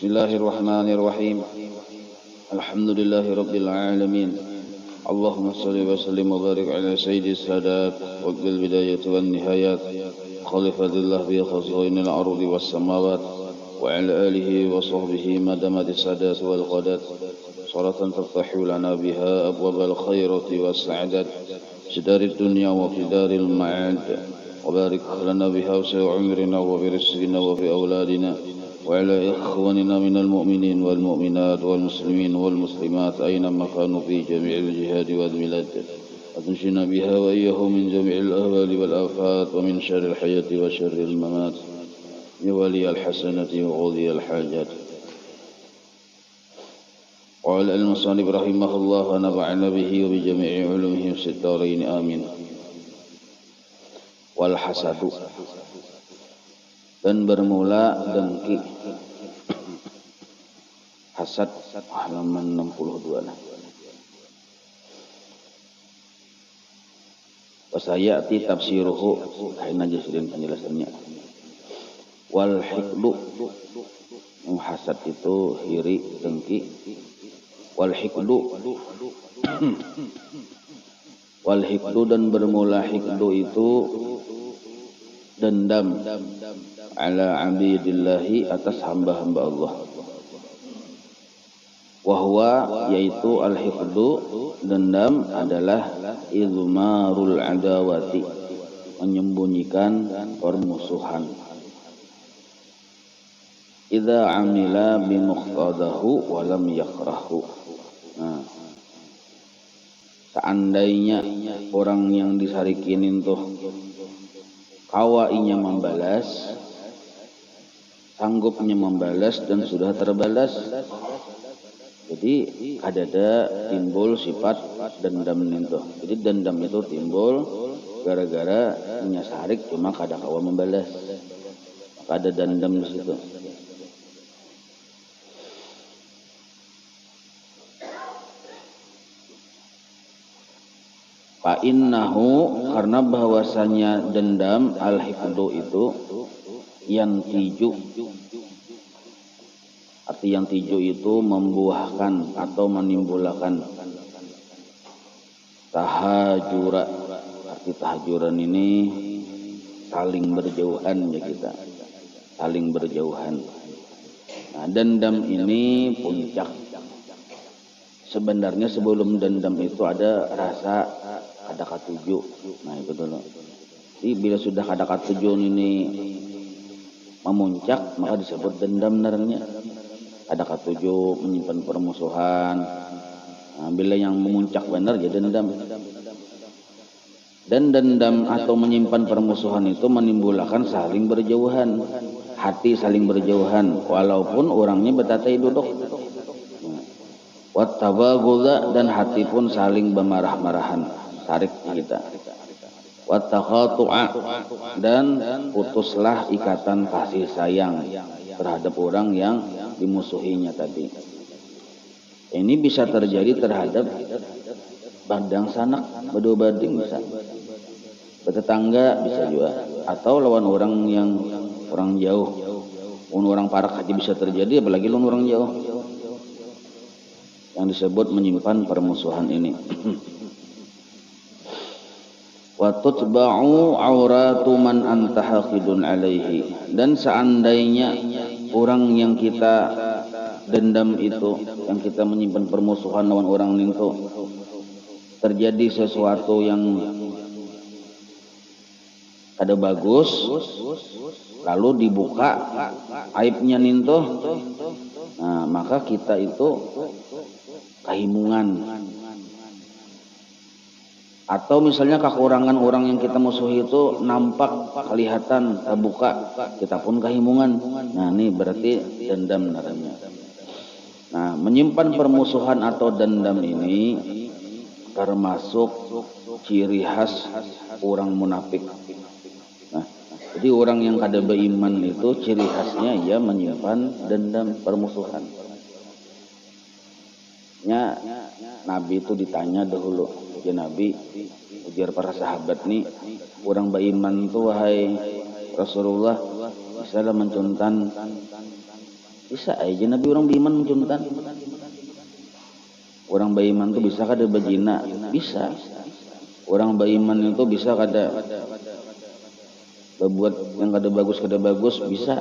Bismillahirrahmanirrahim. Alhamdulillahirabbil alamin. Allahumma shalli wa sallim wa barik ala sayyidis sadat wa bil bidayati wan nihayat. Khalifatillah bi khazainil ardi was samawat wa ala alihi wa sahbihi madamatis sadat wal qadat. Salatan taftahu lana biha abwabal khairati was sa'adat. Sidarid dunya wa fi daril ma'ad. Wa barik lana biha fi umrina wa bi rizqina wa fi auladina. وعلى إخواننا من المؤمنين والمؤمنات والمسلمين والمسلمات أينما كانوا في جميع الجهاد والبلاد وتنجنا بها وإياهم من جميع الأهوال والآفات ومن شر الحياة وشر الممات يا ولي الحسنة وقضي الحاجات. قال المصنف رحمه الله ونفعنا به وبجميع علومه في الدارين آمين. والحسد dan bermula dengki. Hasad halaman 62. Wasayati tafsiruhu kain aja sering penjelasannya. Wal hikdu, hasad itu iri dengki. Wal hikdu dan bermula hikdu itu dendam ala abidillahi atas hamba-hamba Allah. Wahwa yaitu al-hifdu, dendam adalah izmarul adawati, menyembunyikan permusuhan. Idza amila bimuqtadahu wa lam yakrahu. Nah, seandainya orang yang disarikinin tuh kawainya membalas, sanggupnya membalas dan sudah terbalas, jadi ada timbul sifat dendam itu. Jadi dendam itu timbul gara-gara punya sarik cuma kada kawa membalas, maka ada dendam di situ. Fa innahu, karena bahwasanya dendam al-hifdu itu yang tiju, arti yang tiju itu membuahkan atau menimbulkan tahajura. Arti tahajuran ini saling berjauhan ya kita, saling berjauhan. Nah, dendam ini puncak. Sebenarnya sebelum dendam itu ada rasa kada katuju. Nah itu dulu. Jadi bila sudah kada katuju ini memuncak, maka disebut dendam narangnya. Kada katuju, menyimpan permusuhan. Nah, bila yang memuncak benar jadi dendam. Dan dendam atau menyimpan permusuhan itu menimbulkan saling berjauhan, hati saling berjauhan, walaupun orangnya betatai duduk. Wattabaghudha, dan hati pun saling bermarah-marahan, tarik kita. Wattakhatu'a, dan putuslah ikatan kasih sayang terhadap orang yang dimusuhinya tadi. Ini bisa terjadi terhadap badang sanak, berdua bading bisa, bertetangga bisa juga, atau lawan orang yang orang jauh. Orang parak haji bisa terjadi, apalagi lawan orang jauh. Yang disebut menyimpan permusuhan ini. Wa tutba'u auratu man anta haqidun alaihi, dan seandainya orang yang kita dendam itu, yang kita menyimpan permusuhan lawan orang itu, terjadi sesuatu yang ada bagus, lalu dibuka aibnya ninto, nah maka kita itu kahimungan. Atau misalnya kekurangan orang yang kita musuhi itu nampak, kelihatan, terbuka, kita pun kahimungan. Nah ini berarti dendam namanya. Nah, menyimpan permusuhan atau dendam ini termasuk ciri khas orang munafik. Nah, jadi orang yang kada beriman itu ciri khasnya ia menyimpan dendam permusuhan. Nabi itu ditanya dahulu, ya Nabi, ujar para sahabat nih, orang beriman itu wahai Rasulullah, bisa mencontohkan Bisa aja Nabi orang beriman mencuntan. Orang beriman itu bisa kada bajina, bisa. Orang beriman itu bisa kada berbuat yang kada bagus, bisa.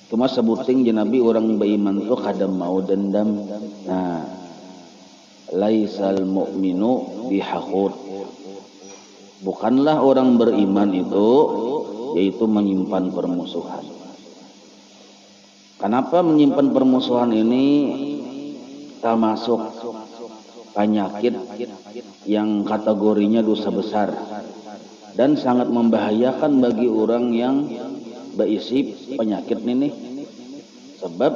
Cuma sebuting je Nabi orang beriman itu kada mau dendam. Nah, laisal mu'minu bihaqud. Bukanlah orang beriman itu yaitu menyimpan permusuhan. Kenapa menyimpan permusuhan ini termasuk penyakit yang kategorinya dosa besar dan sangat membahayakan bagi orang yang berisi penyakit ini. Sebab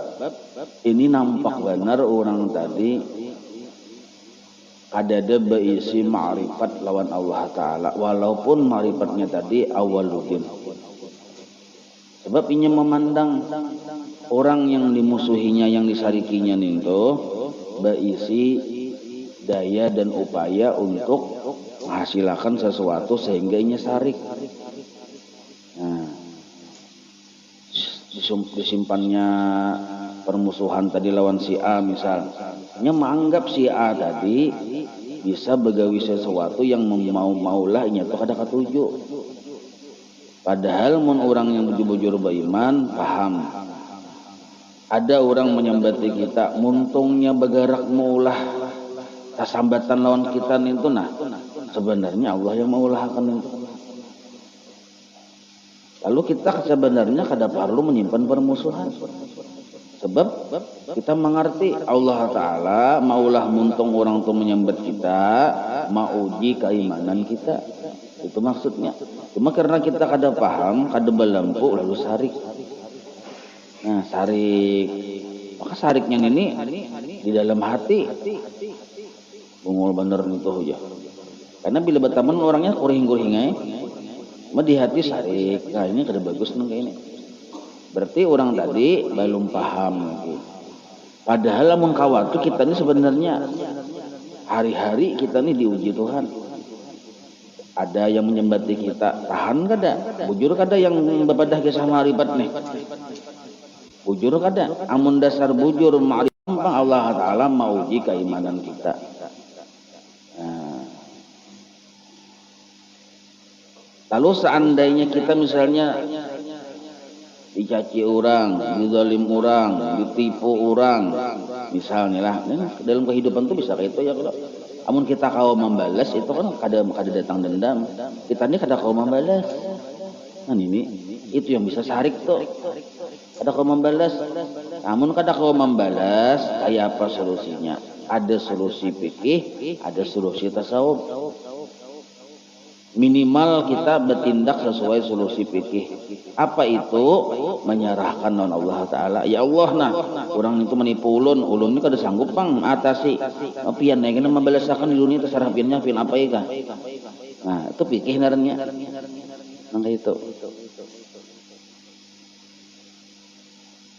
ini nampak benar orang tadi ada berisi ma'rifat lawan Allah Ta'ala, walaupun ma'rifatnya tadi awaludin. Sebab ini memandang orang yang dimusuhinya, yang disarikinya itu berisi daya dan upaya untuk menghasilkan sesuatu sehingga ini sarik. Nah, disimpannya permusuhan tadi lawan si A misalnya, menganggap si A tadi bisa begawi sesuatu yang mau-maulah nya tuh kada katuju. Padahal mun orang yang bujur-bujur beriman paham. Ada orang menyambati kita, muntungnya begarak maulah tasambatan lawan kita itu, nah sebenarnya Allah yang maulahkan itu. Lalu kita sebenarnya kada perlu menyimpan permusuhan. Sebab kita mengerti Allah Ta'ala maulah muntung orang itu menyambat kita, mau uji keimanan kita. Itu maksudnya. Cuma karena kita kada paham, kada belampu, lalu sarik. Nah, sarik. Maka sariknya ini di dalam hati. Bungul bener itu ya. Karena bila berteman orangnya kuring-kuring mah di hati sarik. Nah, ini kada bagus nang kayak ini. Berarti orang tadi belum paham lagi. Padahal amun kawat itu kita ini sebenarnya hari-hari kita ini diuji Tuhan. Ada yang menyembati kita, tahan kada? Bujur kada yang bepadah kisah ma'rifat nih? Bujur kada? Amun dasar bujur ma'rifat Allah Ta'ala mau uji keimanan kita. Nah. Lalu seandainya kita misalnya dicaci orang, dizalim orang, ditipu orang, misalnya lah, dalam kehidupan tuh bisa kayak itu ya. Kalau amun kita kau membalas itu kan kada datang dendam, kita ini kada kau membalas. Nah ini itu yang bisa sarik tuh, kada kau membalas. Namun kada kau membalas, kayak apa solusinya? Ada solusi fikih, ada solusi tasawuf. Minimal kita bertindak sesuai solusi fikih. Apa itu? Menyerahkan non Allah Ta'ala. Ya Allah nah, orang itu menipu ulun ini kada sanggup pang atasi. Pian nek kena membalasakan di dunia terserah piannya pian apa ya? Nah, itu fikih naranya. Nang itu.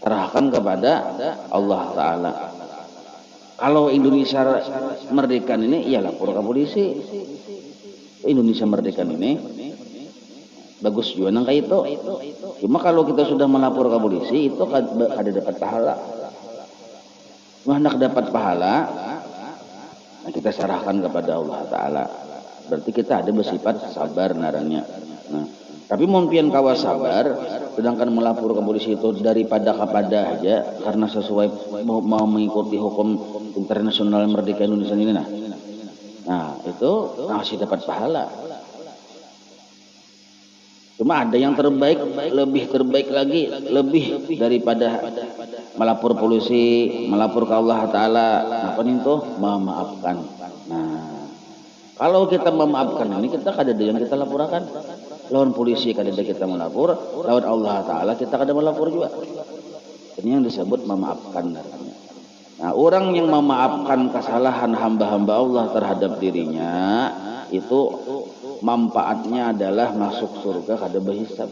Serahkan kepada Allah Ta'ala. Kalau Indonesia merdeka ini ya lapor ke polisi. Indonesia merdeka ini bagus juga nang kayak itu. Cuma kalau kita sudah melapor ke polisi itu ada dapat pahala. Cuma hendak dapat pahala, nah kita serahkan kepada Allah Ta'ala. Berarti kita ada bersifat sabar naranya. Nah, tapi mungkin kawas sabar, sedangkan melapor ke polisi itu daripada kepada aja karena sesuai mau mengikuti hukum internasional merdeka Indonesia ini. Nah itu masih dapat pahala. Cuma ada yang terbaik, lebih terbaik lagi, lebih daripada melapor polisi, melapor ke Allah Ta'ala. Apa itu? Memaafkan. Nah, kalau kita memaafkan ini kita kada ada yang kita laporkan. Lawan polisi kada ada kita melapor, lawan Allah Ta'ala kita kada melapor juga. Ini yang disebut memaafkan. Nah, orang yang memaafkan kesalahan hamba-hamba Allah terhadap dirinya itu manfaatnya adalah masuk surga kada berhisab.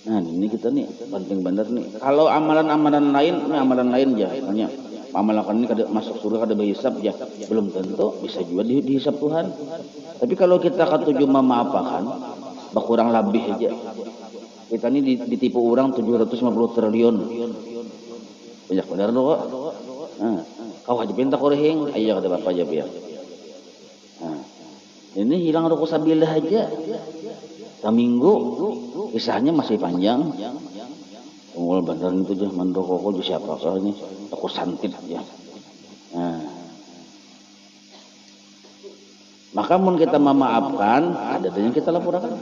Nah, ini kita nih penting benar nih. Kalau amalan-amalan lain, ini amalan lain ya, misalnya amalan ini kada masuk surga kada berhisab ya, belum tentu bisa juga dihisab Tuhan. Tapi kalau kita ketujuh memaafkan, berkurang lebih aja. Kita ini ditipu orang 750 triliun. Banyak benar loh kok. Nah, kau aja pinta korehing, ayah kata bapak aja biar. Nah, ini hilang rokok sabilah aja. Seminggu, kisahnya masih panjang. Tunggal benar itu aja mandokok aja siapa kah ini? Toko santip ya. Nah, maka mun kita memaafkan, ada yang kita laporkan.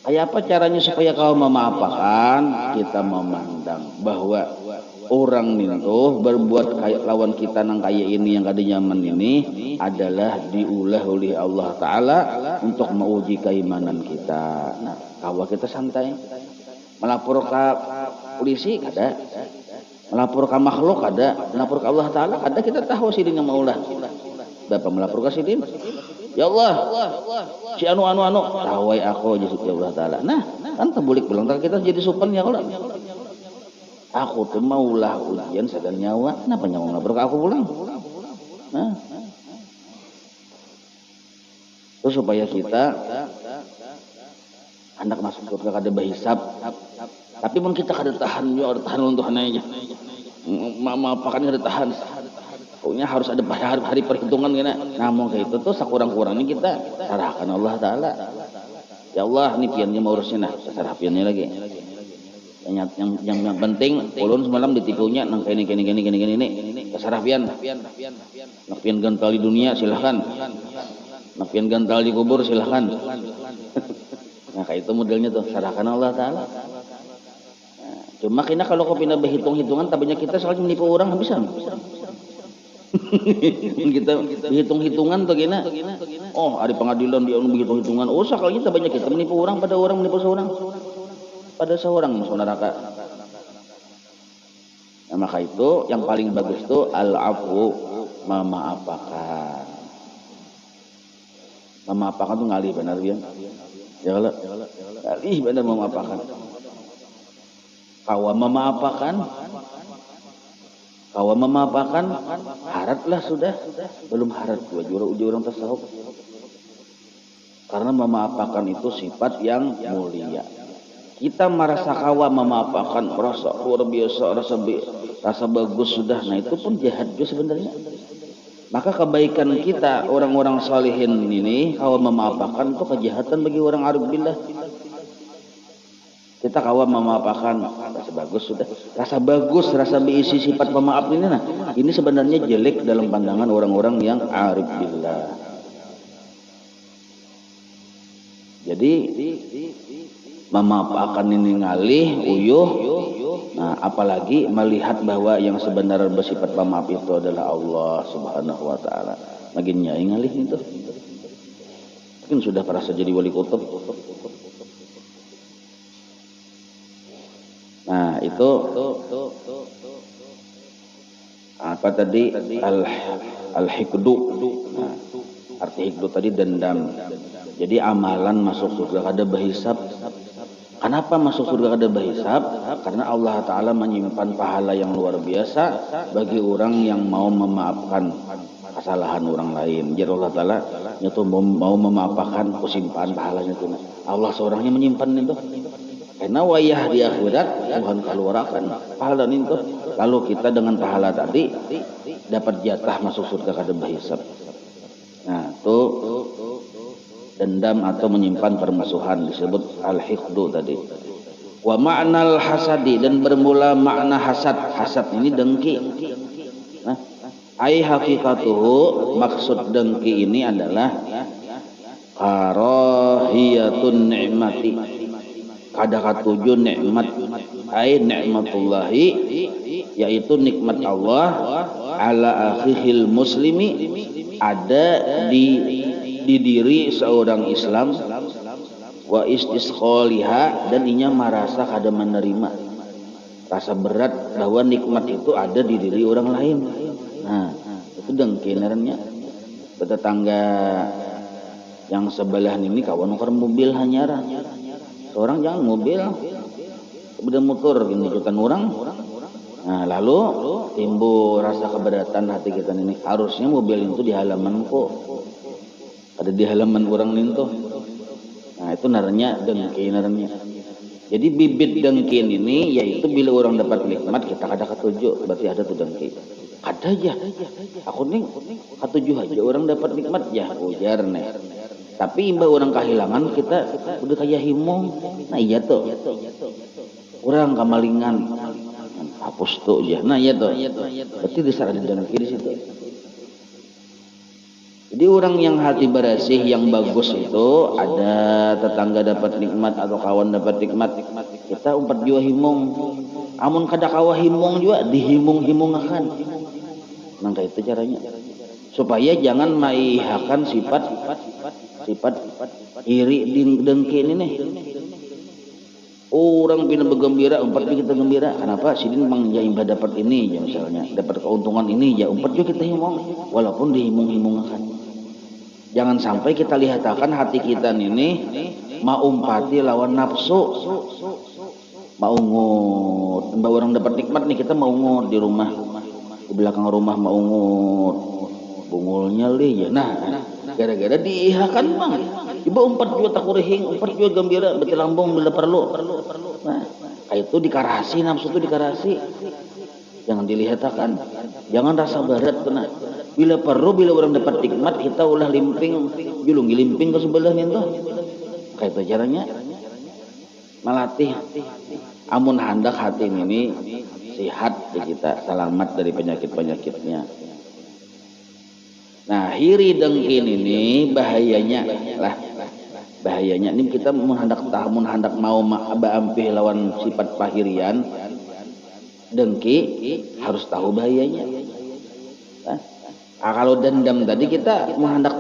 Kayak apa caranya supaya kau memaafkan? Kita memandang bahwa orang itu berbuat kayak lawan kita nang kayak ini yang kada nyaman ini adalah diulah oleh Allah Ta'ala untuk menguji keimanan kita. Nah, kawa kita santai. Melapor ke polisi kada, melapor ke makhluk kada, melapor ke Allah Ta'ala kada, kita tahu sidin yang maulah. Bapak melapor ke sidin, ya Allah, si anu tawai aku jadi ya Allah Ta'ala. Nah, kan terbulik pulang kita jadi supan ya Allah. Aku tuh maulah ujian sadar nyawa, kenapa nyawa melapor ke aku pulang? Nah, itu supaya kita anak masuk surga kada berhisab. Tapi pun kita kada tahan ya, tahan untuk aja. Mama apa kan kada tahan. Pokoknya harus ada hari perhitungan kena. Namun kayak itu tuh sekurang-kurangnya kita serahkan Allah Ta'ala. Ya Allah, ini piannya mau urusnya nah, serah piannya lagi. Yang penting ulun semalam ditipunya nang ini serah pian. Nak pian gantal di dunia silahkan. Nak pian gantal di kubur silahkan. Nah kayak itu modelnya tuh, serahkan Allah Ta'ala. Nah, cuma kena kalau kau pindah berhitung-hitungan, tabinya kita soalnya menipu orang bisa. Kita hitung-hitungan tuh gina. Oh, hari pengadilan dia berhitung-hitungan. Oh, sekali kita banyak kita menipu orang pada orang menipu seorang. Pada seorang masuk neraka. Nah, maka itu yang paling bagus tuh al-afu, memaafkan. Memaafkan tuh ngalih benar ya. Ya kalau ngalih benar memaafkan. Kawa memaafkan, haratlah sudah, belum harat uji orang tasawuf. Karena memaafkan itu sifat yang mulia. Kita merasa kawa memaafkan, merasa luar biasa, rasa bagus sudah. Nah itu pun jahat juga sebenarnya. Maka kebaikan kita orang-orang salihin ini kawa memaafkan itu kejahatan bagi orang arif billah. Kita kawa memaafkan, rasa bagus sudah. Rasa bagus, rasa berisi sifat pemaaf ini nah, ini sebenarnya jelek dalam pandangan orang-orang yang arif billah. Jadi memaafkan ini ngalih, uyuh. Nah, apalagi melihat bahwa yang sebenarnya bersifat pemaaf itu adalah Allah Subhanahu wa Ta'ala. Makin nyai ngalih itu. Mungkin sudah merasa jadi wali kutub. Nah, itu apa tadi al-hikdu. Nah, arti hikdu tadi dendam. Jadi amalan masuk surga kada berhisab. Kenapa masuk surga kada berhisab? Karena Allah Ta'ala menyimpan pahala yang luar biasa bagi orang yang mau memaafkan kesalahan orang lain. Jadi Allah Ta'ala itu mau memaafkan kusimpan pahalanya itu. Allah seorangnya menyimpan itu. Karena wayah di akhirat Tuhan keluarkan pahala itu. Lalu kita dengan pahala tadi dapat jatah masuk surga kada berhisab. Nah, itu dendam atau menyimpan permusuhan disebut al-hiqdu tadi. Wa ma'nal hasadi, dan bermula makna hasad. Hasad ini dengki. Nah, ai hakikatuhu, maksud dengki ini adalah karahiyatun ni'mati. Kada katuju nikmat, ai nikmatullahi, yaitu nikmat Allah ala akhihil muslimi, ada di diri seorang Islam, wa istisqaliha, dan inya merasa kada menerima, rasa berat bahwa nikmat itu ada di diri orang lain. Nah, itu dengkinernya. Tetangga yang sebelah ini kawan ukar mobil hanyara. Seorang jangan mobil, kemudian motor gini jutaan orang. Nah, lalu timbul rasa keberatan hati kita ini. Harusnya mobil itu di halaman kok. Ada di halaman orang itu. Nah, itu naranya dengki naranya. Jadi bibit dengkin ini yaitu bila orang dapat nikmat kita kada ketujuh, berarti ada tuh dengki. Ada aja. Aku nih ketujuh aja orang dapat nikmat ya ujar nih. Tapi imba orang kehilangan kita udah kayak himong. Nah iya tuh. Orang kamalingan hapus tuh ya. Nah iya tuh. Berarti disarah di dengki di situ. Jadi orang yang hati bersih yang bagus itu ada tetangga dapat nikmat atau kawan dapat nikmat kita umpat jua himung amun kada kawah himung juga dihimung-himungakan. Maka itu caranya supaya jangan maihakan sifat iri dengki ini nih. Orang pina bergembira umpat juga kita gembira. Kenapa sidin mang jaimba dapat ini ya misalnya dapat keuntungan ini ya umpat juga kita himung walaupun dihimung-himungakan. Jangan sampai kita lihatkan hati kita ini maumpati lawan nafsu. Maungut. Mbak orang dapat nikmat nih kita maungut di rumah. Di belakang rumah maungut. Bungulnya li ya. Nah, gara-gara diihakan bang. Ibu umpat juga takurihing, umpat juga gembira, betul lambung bila perlu. Nah, itu dikarasi nafsu itu dikarasi. Jangan dilihatkan. Jangan rasa barat kena. Bila perlu, bila orang dapat nikmat, kita ulah limping, julungi limping ke sebelah nih tuh. Kayak itu caranya. Melatih. Amun hendak hati ini sehat di kita, selamat dari penyakit-penyakitnya. Nah, hiri dengkin ini bahayanya lah. Bahayanya ini kita hendak mau ampih lawan sifat pahirian, dengki harus tahu bahayanya. Nah, kalau dendam tadi kita menghendak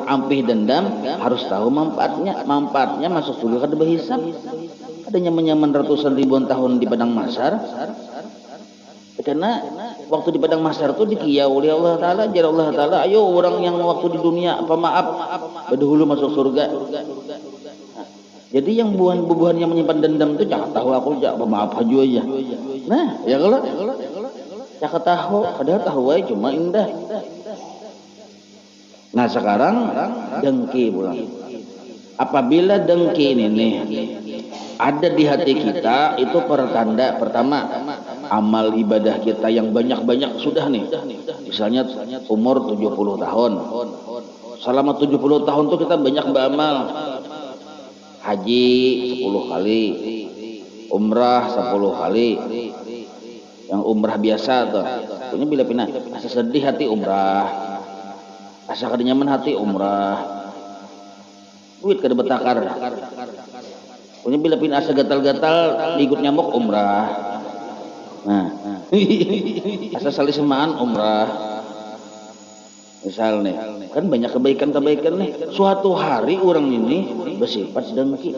ampih dendam harus tahu manfaatnya masuk surga kada berhisab. Adanya menyaman ratusan ribuan tahun di padang mahsyar. Karena waktu di padang mahsyar itu dikiyau oleh Allah Taala, jar Allah Taala, ayo orang yang waktu di dunia pemaaf berdahulu masuk surga. Nah, jadi yang bubuhan yang menyimpan dendam itu jangan tahu aku jak pemaaf aja aja. Nah, ya kalau cak tahu, padahal tahu aja cuma indah. Nah sekarang dengki pulang. Apabila dengki ini nih ada di hati kita, itu pertanda pertama amal ibadah kita yang banyak-banyak sudah nih. Misalnya umur 70 tahun. Selama 70 tahun tuh kita banyak beramal. Haji 10 kali, umrah 10 kali. Yang umrah biasa tuh, punya bila pina asa sedih hati umrah, asa kada nyaman hati umrah, duit kada betakar, punya bila pina asa gatal-gatal ikut nyamuk umrah, nah asa salih semaan umrah, misal nih kan banyak kebaikan nih, suatu hari orang ini bersifat dengki.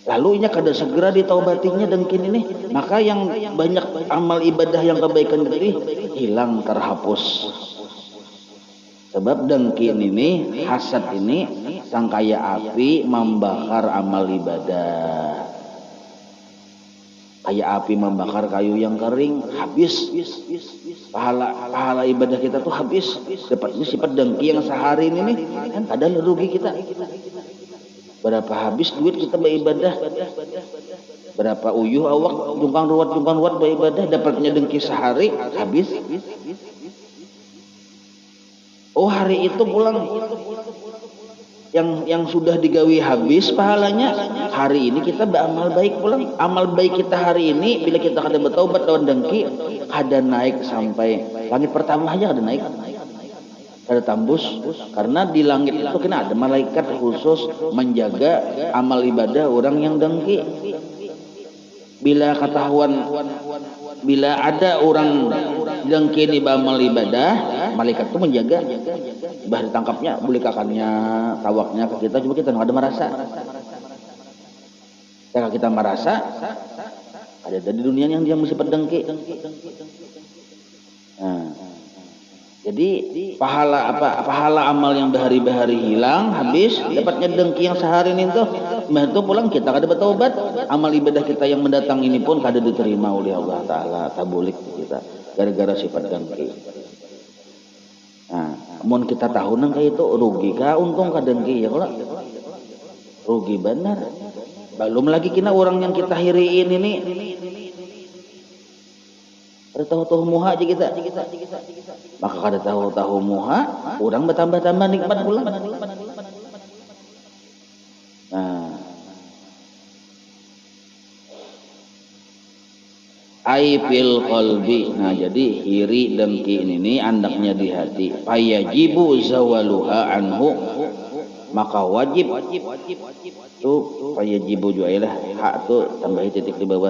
Lalu ini kada segera ditaubatinya dengkin ini, maka yang banyak amal ibadah yang kebaikan tadi hilang terhapus. Sebab dengkin ini, hasad ini sangkaya api membakar amal ibadah. Kayak api membakar kayu yang kering, habis pahala ibadah kita tuh habis. Dapatnya sifat dengki yang sehari ini nih, kan ada rugi kita. Berapa habis duit kita beribadah, berapa uyuh awak jungkang ruwat beribadah, dapatnya dengki sehari habis. Oh hari itu pulang yang sudah digawi habis pahalanya, hari ini kita beramal baik pulang. Amal baik kita hari ini bila kita kada bertaubat lawan dengki, kada naik sampai langit pertama aja kada naik. Ada tambus karena di langit itu kena ada malaikat khusus menjaga amal ibadah orang yang dengki. Bila ketahuan, bila ada orang dengki di amal ibadah, malaikat itu menjaga. Bah ditangkapnya, boleh kakannya, tawaknya ke kita, cuma kita nggak ada merasa. Kalau kita merasa, ada di dunia yang dia mesti dengki. Nah. Jadi pahala amal yang bahari-bahari hilang habis, dapatnya dengki yang sehari ini tuh, itu pulang kita kada bertaubat, amal ibadah kita yang mendatang ini pun kada diterima oleh Allah Taala, tabulik kita gara-gara sifat dengki. Nah, mun kita tahu nang kayak itu rugi kah untung kah dengki ya kalau rugi benar. Belum lagi kena orang yang kita hiriin ini. Ada tahu-tahu muha aja kita. Maka kada tahu-tahu muha, orang bertambah-tambah nikmat pula. Nah, aifil qalbi. Nah, jadi hiri dengki ini andaknya di hati. Fayajibu zawaluha anhu. Maka wajib tuh fayajibu juga lah, hak tuh tambahi titik di bawah.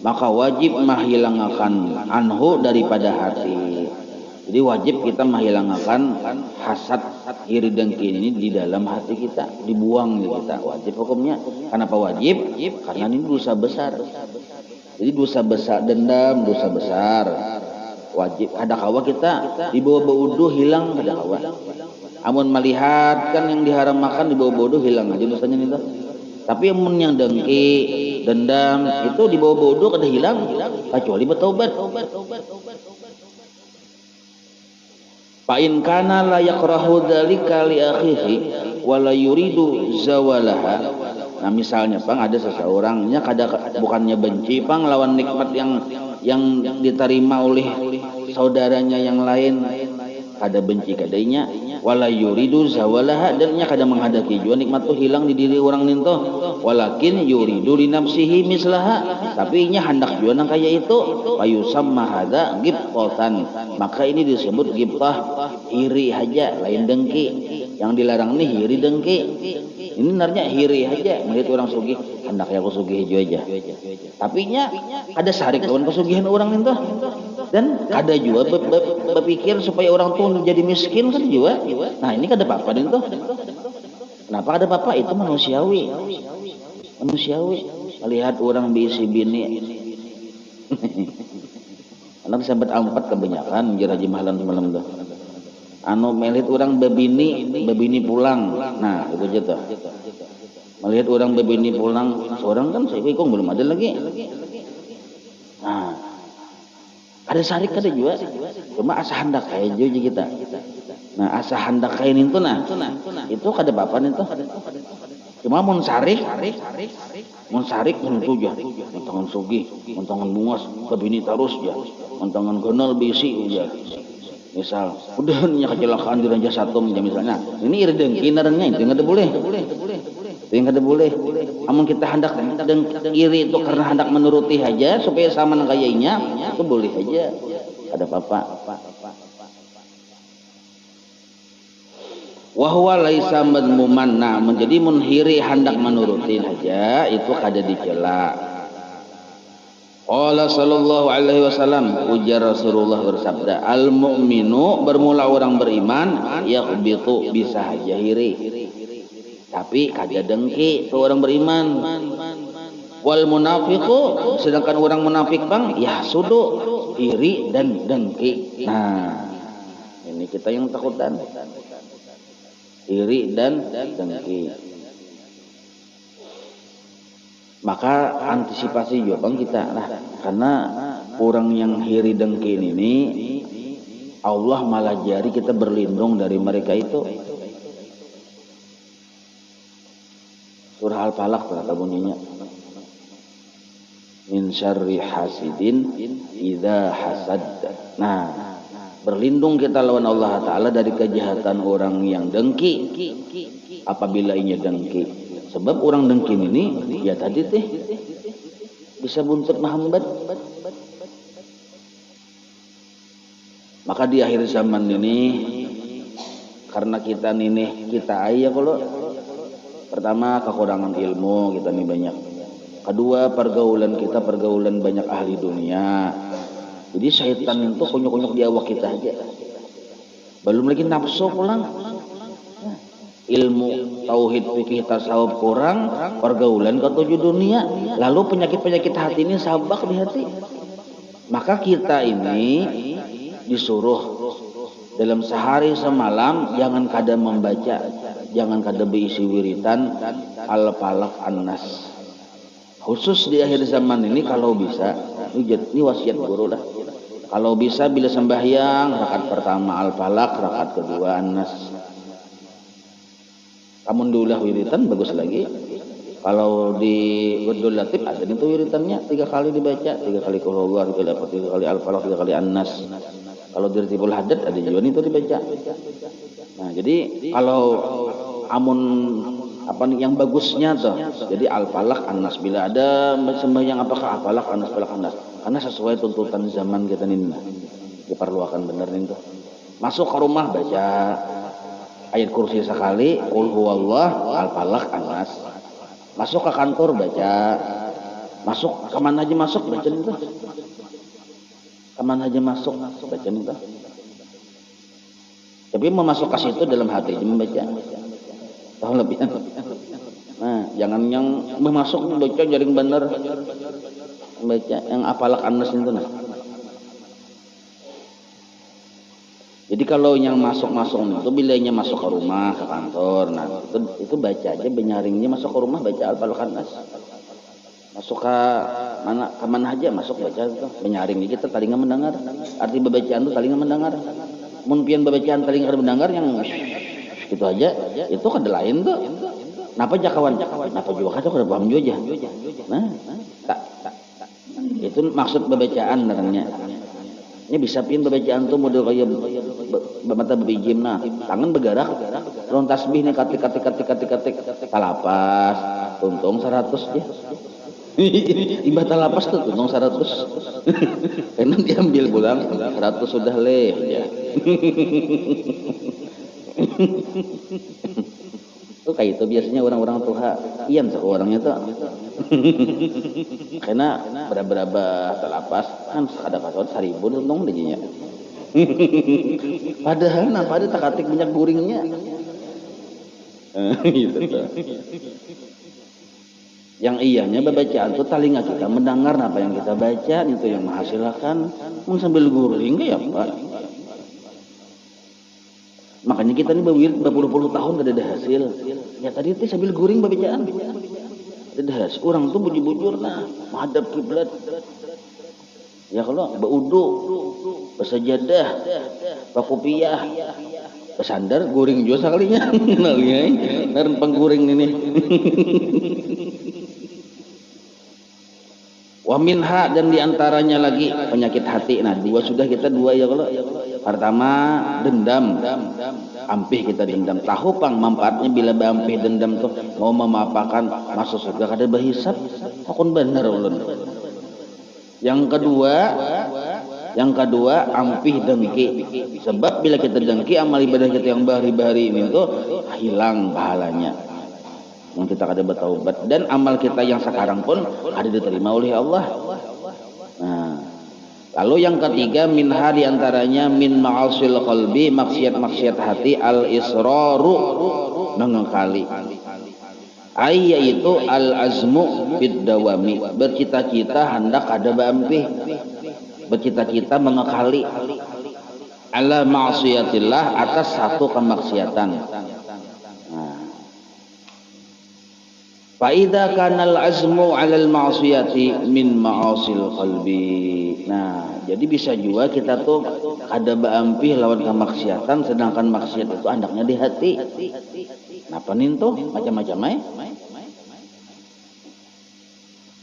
Maka wajib menghilangakan anhu daripada hati. Jadi wajib kita menghilangakan hasad iri dengki ini di dalam hati kita, dibuang di kita. Wajib hukumnya. Kenapa wajib? Karena ini dosa besar. Jadi dosa besar, dendam dosa besar. Wajib. Ada kawa kita dibawa baudu hilang, ada kawa. Amun melihat kan yang diharam makan dibawa bodoh hilang aja dosanya itu. Tapi amun yang dengki, dendam itu dibawa bodoh kada hilang kecuali bertaubat. Fa in kana la yakrahu dzalika li akhihi wa la yuridu zawalaha. Nah misalnya Pang ada seseorangnya bukannya benci Pang lawan nikmat yang diterima oleh saudaranya yang lain, kada benci kadainya, wala yuridu zawalaha, dan nya kada menghadaki jua nikmat tu hilang di diri orang ninto, walakin yuridu li nafsihi mislaha, tapi nya hendak jua nang kaya itu, fayusamma hadza ghibtatan, maka ini disebut ghibtah, iri aja lain dengki. Yang dilarang nih iri dengki. Ini narnya iri aja melihat orang sugih, hendaknya aku sugih hijau aja. Tapi nya ada sarik lawan kesugihan orang ninto. Dan ada juga berpikir supaya orang tua jadi miskin kan juga. Nah ini kada apa-apa itu. Kenapa ada apa-apa? Itu manusiawi. Melihat orang diisi bini. Anak sahabat ampat kebanyakan jeraji mahalan semalam tuh. Anu melihat orang bebini pulang. Nah itu aja tuh. Melihat orang bebini pulang, seorang kan saya kok belum ada lagi. Nah ada sarik kada juga, cuma asa hendak kayak juga kita. Nah asa hendak kayak itu nah, itu kada apa-apa itu. Cuma mun sarik mentu jah, mentangan sugih, mentangan bungas, kebini terus jah, mentangan genal bisi jah. Misal, udah nya kecelakaan di Raja Satom misalnya, ini iri dengki narangnya itu nggak boleh. Itu yang kada boleh. Amun kita hendak iri itu karena hendak menuruti aja supaya sama nang kayainya, itu boleh aja. Ada apa-apa. Wa huwa laisa madmuman. Nah, menjadi munhiri hendak menuruti aja itu kada dicela. Qala sallallahu alaihi wasallam, ujar Rasulullah bersabda, al mu'minu bermula orang beriman yaghbitu bisa aja iri. Tapi kada dengki tuh orang beriman. Wal munafiqu, sedangkan orang munafik Bang ya sudu iri dan dengki. Nah ini kita yang takutan, iri dan dengki. Maka antisipasi juga Bang kita lah, karena orang yang iri dengki ini Allah malah jari kita berlindung dari mereka itu. Surah Al-Falaq ternyata bunyinya, min syarri hasidin idza hasad. Nah, berlindung kita lawan Allah Ta'ala dari kejahatan orang yang dengki apabila ia dengki. Sebab orang dengki ini ya tadi teh bisa buntut mahambat. Maka di akhir zaman ini karena kita ayah kalau pertama kekurangan ilmu kita nih banyak. Kedua pergaulan kita pergaulan banyak ahli dunia. Jadi syaitan itu kunyuk-kunyuk di awak kita aja. Belum lagi nafsu pulang. Ilmu tauhid fikih tasawuf kurang, pergaulan ke tujuh dunia, lalu penyakit-penyakit hati ini sabak di hati. Maka kita ini disuruh dalam sehari semalam jangan kada membaca, jangan kada berisi wiritan al-falaq an-nas. Khusus di akhir zaman ini kalau bisa, ini wasiat guru lah. Kalau bisa bila sembahyang rakaat pertama al-falaq, rakaat kedua an-nas. Kamu dulu wiritan bagus lagi. Kalau di Wirdul Latif ada itu wiritannya 3 kali dibaca, 3 kali Qul huwallahu, 3 kali Al-Falaq, 3 kali An-Nas. Kalau di Ratibul Hadad ada juga itu dibaca. Nah, jadi kalau amun apa nih yang bagusnya tuh. Jadi Al-Falaq, An-Nas, bila ada sembahyang apakah Al-Falaq, An-Nas, Falaq, An-Nas. Karena sesuai tuntutan zaman kita ini. Diperluakan bener nih tuh. Masuk ke rumah baca ayat kursi sekali, Qul huwallahu, Al-Falaq, An-Nas. Masuk ke kantor baca, masuk kemana aja masuk baca itu, kemana aja masuk baca itu. Tapi mau masuk ke situ dalam hati aja membaca, tahu lebih. Nah, jangan yang masuk baca jaring bener, baca yang Al-Falaq, An-Nas itu nah. Jadi kalau yang masuk-masuk itu bilanya masuk ke rumah, ke kantor, nah itu baca aja benyaringnya masuk ke rumah baca Al-Falaq, An-Nas. Masuk ke mana aja masuk baca itu benyaringnya kita talingan mendengar. Arti bacaan itu talingan mendengar. Mun pian bacaan talingan mendengar yang gitu aja itu kada lain tuh. Napa jakawan? Napa juga kada paham juga. Nah, tak. Itu maksud bacaan namanya. Ini bisa pin bacaan tuh model kayak mata babijim nah tangan bergerak ron tasbih nih katik talapas tuntung 100 ya imbah talapas tuh tuntung 100 karena diambil pulang 100 sudah leh ya tuh kayak itu biasanya orang-orang tua iyan tuh orangnya tuh karena berapa talapas kan ada kasut 1000 untung dinya padahal napa ada takatik minyak guringnya gitu tuh yang iyanya bacaan tuh talinga kita mendengar apa yang kita baca itu yang menghasilkan sambil guring ya Pak. Makanya kita ini berpuluh-puluh tahun gak ada hasil. Ya tadi itu sambil guring bacaan. Ada hasil. Orang tuh bujur-bujur nah menghadap kiblat. Ya kalau baudu, bersajadah, bakupiyah, bersandar, guring juga sekalinya. Nah, pengguring ini. Wa minha dan diantaranya lagi penyakit hati. Nah, sudah kita dua ya kalau. Pertama dendam, ampih kita dendam. Tahu pang manfaatnya bila ampih dendam tuh mau memapakan masuk surga kada berhisab. Akun bener ulun. Yang kedua ampih dengki. Sebab bila kita dengki amal ibadah kita yang bahari-bahari ini tuh hilang pahalanya. Yang kita kada bertaubat dan amal kita yang sekarang pun ada diterima oleh Allah. Nah, lalu yang ketiga minha diantaranya min ma'asil qalbi maksiat-maksiat hati al-israru mengekali. Yaitu al-azmu bid dawami bercita-cita hendak ada baampih bercita-cita mengekali ala ma'siyatillah atas satu kemaksiatan. Fa idza kana al-azmu 'ala al-ma'siyati min ma'asil qalbi. Nah, jadi bisa juga kita tuh ada baampih lawan kemaksiatan sedangkan maksiat itu andaknya di hati. Napa nin tuh macam-macam ai?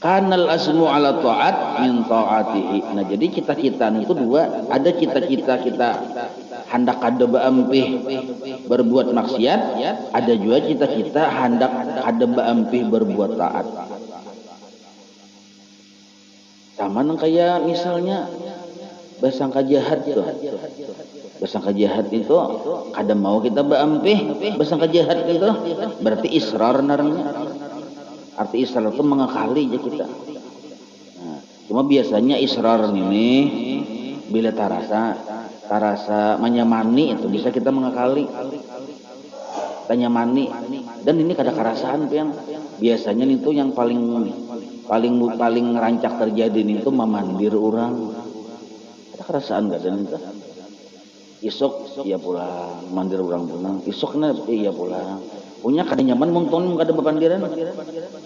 Kanal azmu 'ala ta'at min ta'atihi. Nah, jadi cita-cita itu dua, ada cita-cita kita hendak ada baampih berbuat maksiat, ada juga cita-cita hendak ada baampih berbuat taat. Sama nang kayak misalnya bersangka jahat tuh. Bersangka jahat itu kada mau kita baampih, bersangka jahat itu berarti israr narangnya. Arti israr itu mengakali aja kita. Nah, cuma biasanya israr ini bila tarasa menyamani itu bisa kita mengakali. Tanyamani dan ini kada kerasaan yang biasanya itu yang paling rancak terjadi itu memandir orang. Ada kerasaan enggak dan itu? Isok iya pulang, mandir orang pulang. Isoknya iya pulang. Punya kada nyaman monton kada bepandiran.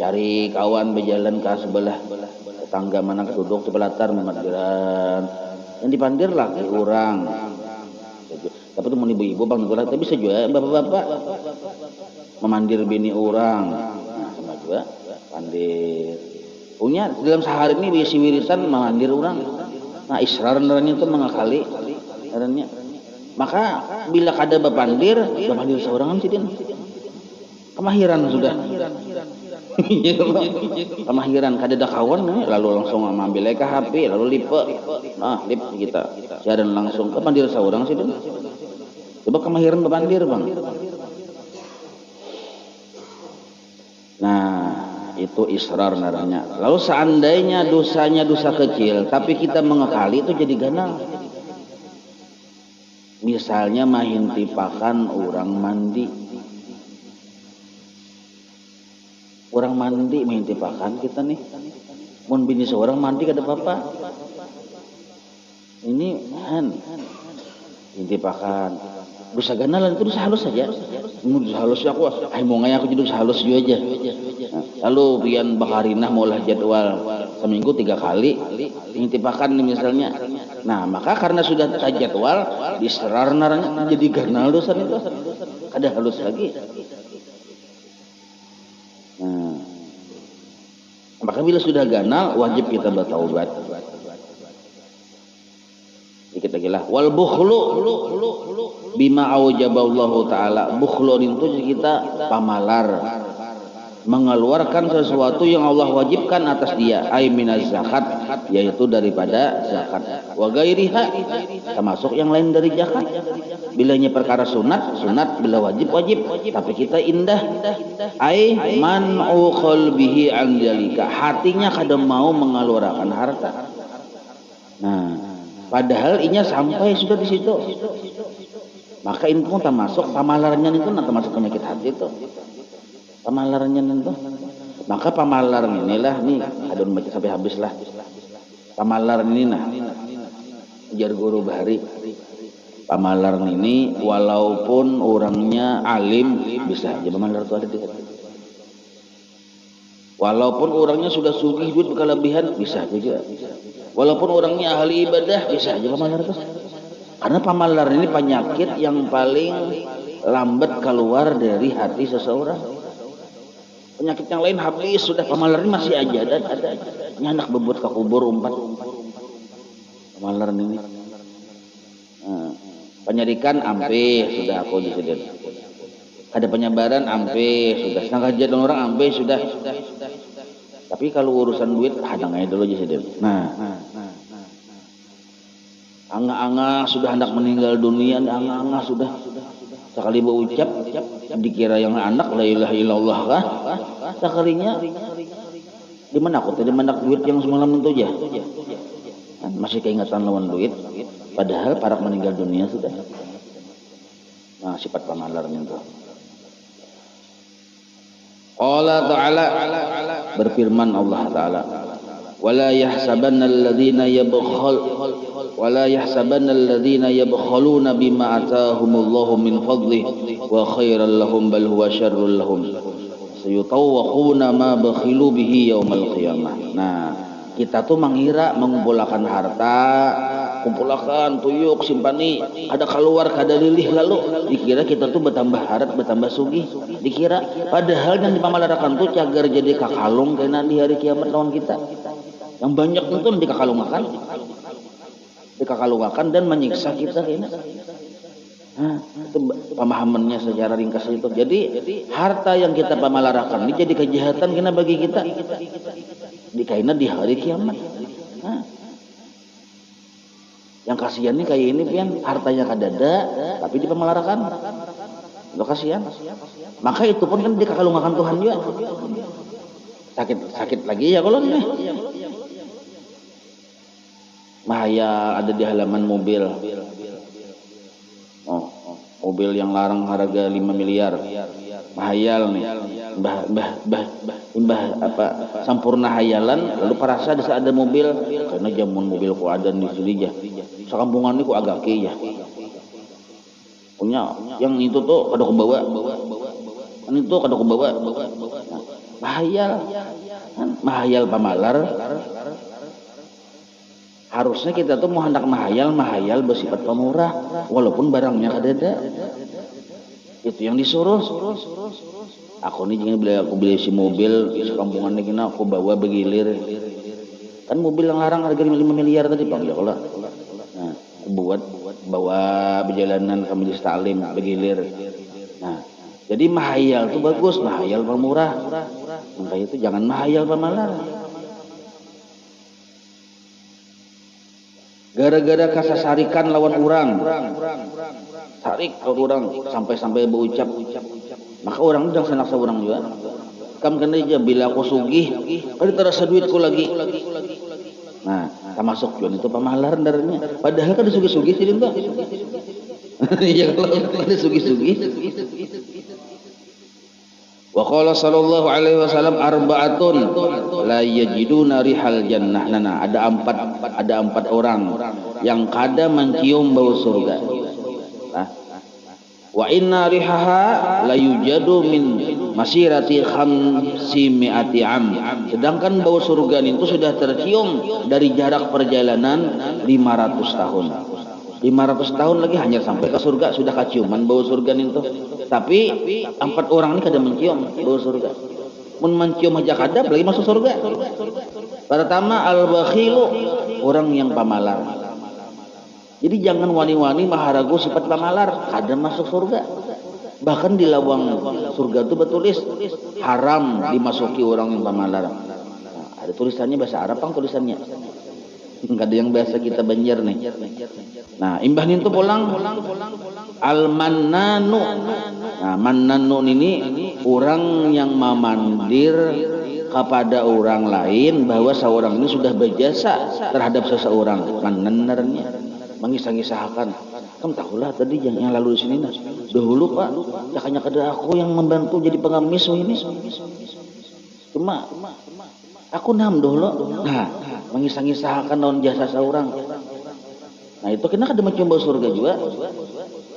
Cari kawan berjalan ke sebelah tetangga mana duduk sebelah latar memandiran. Yang dipandir lah ke orang. Tapi itu mau ibu-ibu bang negara tapi bisa juga bapak-bapak memandir bini orang. Nah, sama juga pandir. Punya dalam sehari ini bisi wiritan mandir orang. Nah israr neranya itu mengakali neranya. Maka bila kada bapandir seorangan sih din. Kemahiran sudah. Kemahiran kada ada kawan lalu langsung ambil ke HP lalu lipe. Nah lip kita. Siaran langsung kepandir seorang sih din. Coba kemahiran bapandir bang. Nah itu israr naranya. Lalu seandainya dosanya dosa kecil tapi kita mengakali itu jadi ganal. Misalnya mahintipakan orang mandi. Orang mandi mahintipakan kita nih. Mun bini seorang mandi kada apa-apa. Ini hintipakan. Dosa ganalan itu dosa halus saja. Dosa halus aku, mau ngaya aku jadi dosa halus juga aja. Lalu pian bakarinah maulah jadwal seminggu 3 kali hintipakan nih misalnya. Nah maka karena sudah jadwal diserar naranya jadi ganal dosa itu. Kada halus lagi. Nah, maka bila sudah ganal wajib kita bertaubat. Dikit lagi lah. Wal bukhlu bima aujaballahu taala. Bukhlu itu kita pamalar. Mengeluarkan sesuatu yang Allah wajibkan atas dia, ai minaz zakat, yaitu daripada zakat. Wa ghairiha, termasuk yang lain dari zakat. Bilanya perkara sunat, bila wajib, tapi kita indah. Ai man'u qalbihi an dzalika. Hatinya kada mau mengeluarkan harta. Nah, padahal inya sampai sudah di situ. Maka itu pun termasuk pamalarnya itu termasuk penyakit hati itu. Pamalarnya itu. Maka pamalar inilah nih, adon baca sampai habis lah. Pamalar ini nah. Jar guru bahari. Pamalar ini walaupun orangnya alim bisa aja pamalar itu ada di hati. Walaupun orangnya sudah sugih duit berkelebihan bisa juga. Walaupun orangnya ahli ibadah bisa aja pamalar itu. Karena pamalar ini penyakit yang paling lambat keluar dari hati seseorang. Penyakit yang lain habis sudah, pamalar ini masih aja ada. Ini anak bebut ke kubur umpat. Pamalar ini. Nah, penyedikan ampe sudah aku disediakan. Ada penyebaran ampe sudah. Setengah jadon orang ampe sudah. Tapi kalau urusan duit hadang aja dulu disediakan. Nah. Anga-anga sudah hendak meninggal dunia, anga-anga sudah sekali berucap dikira yang anak la ilaha illallah kah? Sekalinya di mana aku tadi mendak duit yang semalam itu aja. Masih keingatan lawan duit, padahal para meninggal dunia sudah. Nah, sifat pamalarnya itu. Allah Ta'ala berfirman Allah Ta'ala wala yahsabanna alladhina yabkhaluna bima ataahumullahu min fadlihi wa khairan lahum bal huwa syarrul lahum sayutawwaquna ma bakhilu bihi yaumal qiyamah. Nah, kita tuh mengira mengumpulkan harta, kumpulkan tuyuk simpani, ada keluar kada lilih lalu dikira kita tuh bertambah harat, bertambah sugih, dikira padahal yang dipamalarakan tuh cagar jadi kakalung kena di hari kiamat lawan kita. Yang banyak itu dikakalungakan dan menyiksa kita kena. Nah, itu pemahamannya secara ringkas itu. Jadi harta yang kita pamalarakan ini jadi kejahatan kena bagi kita. Dikaina di hari kiamat. Nah, yang kasihan nih kayak ini pian hartanya kadada tapi dipamalarakan. Lo kasihan. Maka itu pun kan dikakalungakan Tuhan juga. Sakit lagi ya kalau ini. Mahaya ada di halaman mobil. Mobil yang larang harga 5 miliar. Mahayal nih. Mbah apa sampurna hayalan lalu parasa ada mobil karena jamun mobil ku ada di Sulija. Sakampungan ini ku agak ya. Punya yang itu tuh kada kebawa. Ini tuh kada kebawa. Mahayal pamalar. Harusnya kita tuh mau hendak mahayal bersifat pemurah walaupun barangnya kadada. Itu yang disuruh. Aku nih jangan aku beli si mobil sekampungan ini aku bawa begilir. Kan mobil yang larang harga 5 miliar tadi Bang ya kalau. Nah, buat bawa perjalanan ke Majelis Taklim begilir. Nah, jadi mahayal itu bagus, mahayal murah. Makanya itu jangan mahayal pamalar. Gara-gara kasasarikan lawan orang, sarik kalau orang sampai berucap, maka orang itu jangan senang orang juga. Kam kena aja bila aku sugih, kali terasa duitku lagi. Nah, termasuk jual itu pamalaran darahnya. Padahal kan sugih-sugih sih itu. Ya kalau ada sugih-sugih. Wa qala sallallahu alaihi wasallam arba'atun la yajiduna rihal jannah. Nah, ada empat orang yang kada mencium bau surga. Nah, wa inna rihaha la yujadu min masirati khamsimi'ati am. Sedangkan bau surga itu sudah tercium dari jarak perjalanan 500 tahun. 500 tahun lagi hanya sampai ke surga sudah kaciuman bau surga itu. Tapi 4 orang ini kada mencium bau surga. Mun mencium aja kada lagi masuk surga. Pertama al-bakhilu, orang yang pamalar. Jadi jangan wani-wani maharagu sifat pamalar, kada masuk surga. Bahkan di lawang surga itu bertulis haram dimasuki orang yang pamalar. Nah, ada tulisannya bahasa Arab, Bang tulisannya. Enggak ada yang bahasa kita Banjar nih. Nah, imbah itu pulang al-mannanu. Nah, mannanu ini orang yang memandir kepada orang lain bahwa seorang ini sudah berjasa terhadap seseorang. Mannanarnya mengisah-isahkan. Kamu tahulah tadi yang lalu di sini nah. Dahulu Pak, hanya kada aku yang membantu jadi pengemis ini. Cuma aku nam dulu. Nah, mengisah-isahkan daun jasa seorang. Nah, itu kena kada mencium surga juga.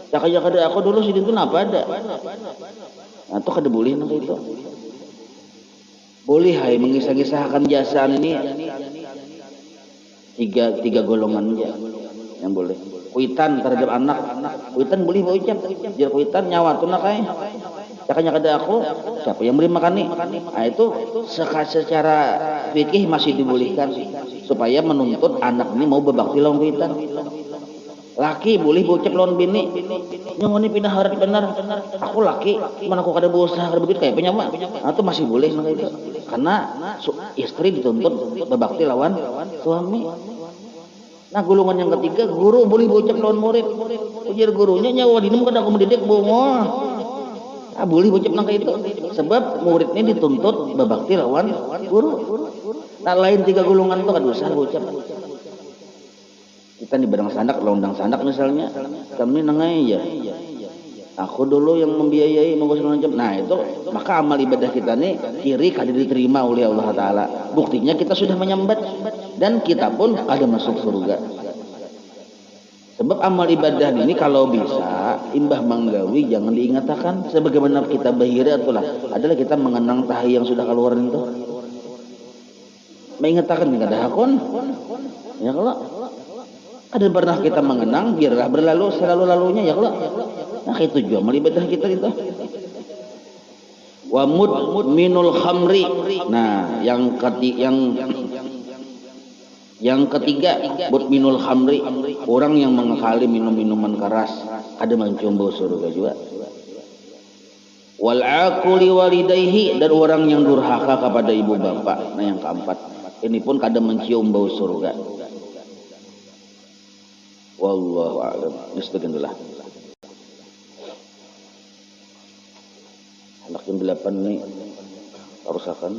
Ya kada aku dulu sini itu apa ada. Nah, itu kada boleh nanti itu. Boleh hai mengisah-isahkan jasa ini tiga golongan aja yang boleh. Kuitan terhadap anak, kuitan boleh berucap. Jadi kuitan nyawa tuh nak kai. Cakanya kada aku, siapa yang beri makan nih? Nah, itu secara fikih masih dibolehkan supaya menuntut anak ini mau berbakti lawan kuitan. Laki boleh berucap lawan bini. Yang ini pindah harat benar. Aku laki, mana aku kada berusaha kada begitu kayak penyama. Nah, itu masih boleh nang itu. Karena istri dituntut berbakti lawan suami. Nah, golongan yang ketiga, guru boleh berucap lawan murid. Ujar gurunya nyawa dinum kada aku mendidik bongo. Ah, boleh berucap nang itu. Sebab muridnya dituntut berbakti lawan guru. Nah, lain 3 golongan itu kada usah berucap. Kita di barang sandak, londang sandak misalnya, kami nengai ya. Aku dulu yang membiayai macam. Nah, itu maka amal ibadah kita nih kiri kada diterima oleh Allah Taala. Buktinya kita sudah menyambat dan kita pun ada masuk surga. Sebab amal ibadah ini kalau bisa imbah manggawi jangan diingatkan sebagaimana kita bahira itulah adalah kita mengenang tahi yang sudah keluar itu. Mengingatkan enggak ada hakun. Ya kalau ada pernah kita mengenang biarlah berlalu selalu-lalunya ya kalau. Nah, itu juga amal ibadah kita itu. Wa mudminul khamri. Nah, yang ketiga mudminul khamri, orang yang mengekali minum-minuman keras ada mencium bau surga juga. Wal aquli walidayhi, dan orang yang durhaka kepada ibu bapak. Nah, yang keempat ini pun kada mencium bau surga. Wallahu a'lam. Bismillah. Anak yang 8 nih harus akan